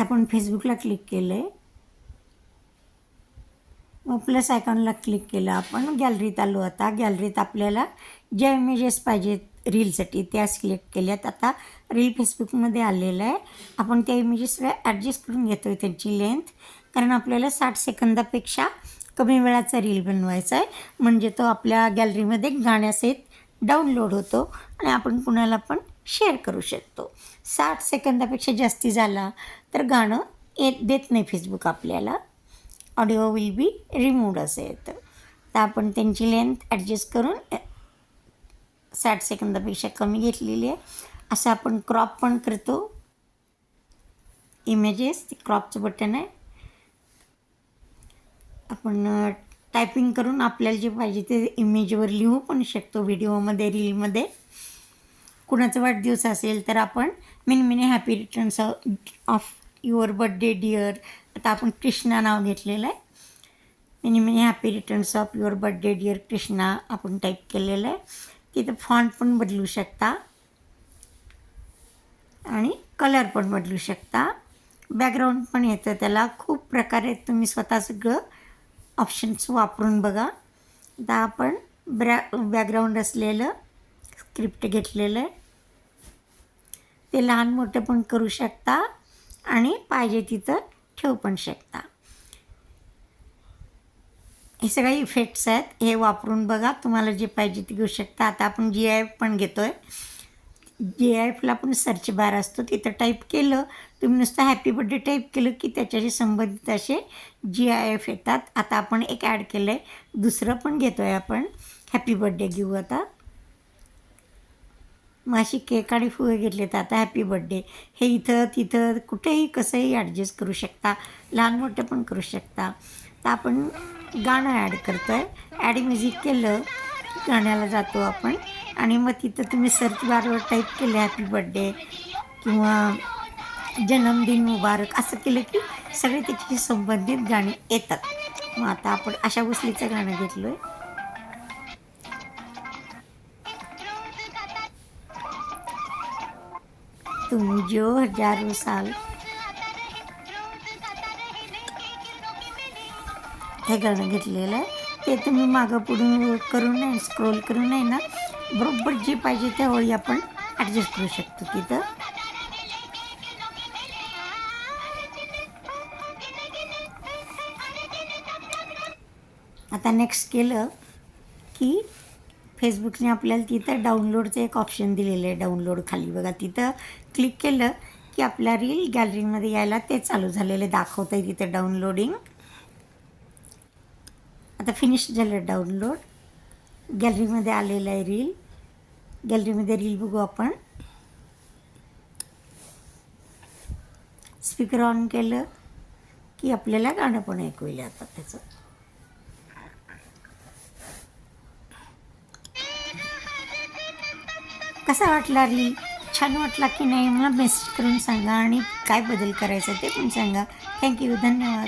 आपण फेसबुकला क्लिक केलं आहे, मग प्लस आयकॉनला क्लिक केलं. आपण गॅलरीत आलो. आता गॅलरीत आपल्याला ज्या इमेजेस पाहिजेत रीलसाठी त्या सिलेक्ट केल्यात. आता रील फेसबुकमध्ये आलेलं आहे. आपण त्या इमेजेसला ॲडजस्ट करून घेतो आहे त्यांची लेंथ, कारण आपल्याला 60 सेकंदापेक्षा कमी वेळाचा रील बनवायचा आहे, म्हणजे तो आपल्या गॅलरीमध्ये गाण्यासहित डाउनलोड होतो आणि आपण कुणाला पण शेअर करू शकतो. 60 सेकंदापेक्षा जास्ती झाला तर गाणं देत नाही फेसबुक आपल्याला. ऑडिओ विल बी रिमूव्ड असं येतं. तर आपण त्यांची लेंथ ॲडजस्ट करून 60 सेकंदापेक्षा कमी घेतलेली आहे. असं आपण क्रॉप पण करतो इमेजेस. ते क्रॉपचं बटन आहे. आपण टायपिंग करून आपल्याला जे पाहिजे ते इमेजवर लिहू पण शकतो. व्हिडिओमध्ये, रीलमध्ये. कुणाचा वाढदिवस असेल तर आपण many happy returns of your birthday dear. आता आपण कृष्णा नाव घेतलेलं आहे. Many happy returns of your birthday dear Krishna आपण टाईप केलेलं आहे. तिथं फॉन्ट पण बदलू शकता आणि कलर पण बदलू शकता. बॅकग्राऊंड पण येतं त्याला. खूप प्रकारे तुम्ही स्वतः सगळं ऑप्शन्स वापरून बघा. आता आपण बॅकग्राऊंड असलेलं स्क्रिप्ट घेतलेलं आहे. ते लहान मोठं पण करू शकता आणि पाहिजे तिथं ठेवू पण शकता. हे सगळे इफेक्ट्स आहेत. हे वापरून बघा. तुम्हाला जे पाहिजे ते घेऊ शकता. आता आपण GIF पण घेतो आहे. GIFला पण सर्च बार असतो. तिथं टाईप केलं, तुम्ही नुसतं हॅपी बर्थडे टाईप केलं की त्याच्याशी संबंधित असे GIF येतात. आता आपण एक ॲड केलं आहे. दुसरं पण घेतो आहे आपण. हॅपी बर्थडे घेऊ आता. मग अशी केक आणि फुगे घेतले तर आता हॅपी बर्थडे. हे इथं तिथं कुठेही कसंही ॲडजस्ट करू शकता. लहान मोठं पण करू शकता. तर आपण गाणं ॲड करतो आहे. ॲड म्युझिक केलं गाण्याला जातो आपण आणि मग तिथं तुम्ही सर्च बारवर टाईप केलं हॅपी बर्थडे किंवा जन्मदिन मुबारक असं केलं की सगळे त्याच्याशी संबंधित गाणी येतात. मग आता आपण आशा भोसलेचं गाणं घेतलं आहे. तुम जो हजारों साल. हे गाणं घेतलेलं आहे. ते तुम्ही मागं पुढून करून नाही, स्क्रोल करून नाही ना, बरोबर जे पाहिजे त्या ओळी आपण ॲडजस्ट करू शकतो तिथं. आता नेक्स्ट केलं की फेसबुकने आपल्याला तिथं डाउनलोडचं एक ऑप्शन दिलेलं आहे. डाउनलोड खाली बघा, तिथं क्लिक केलं की आपला रील गॅलरीमध्ये यायला ते चालू झालेले दाखवतं आहे तिथं डाउनलोडिंग. आता फिनिश झालं डाउनलोड. गॅलरीमध्ये आलेलं आहे रील. गॅलरीमध्ये रील बघू आपण. स्पीकर ऑन केलं की आपल्याला गाणं पण ऐकू येईल आता त्याचं. कसा वाटला रील? छान वाटला की नाही मला मेसेज करून सांगा आणि काय बदल करायचा ते पण सांगा. थँक्यू. धन्यवाद.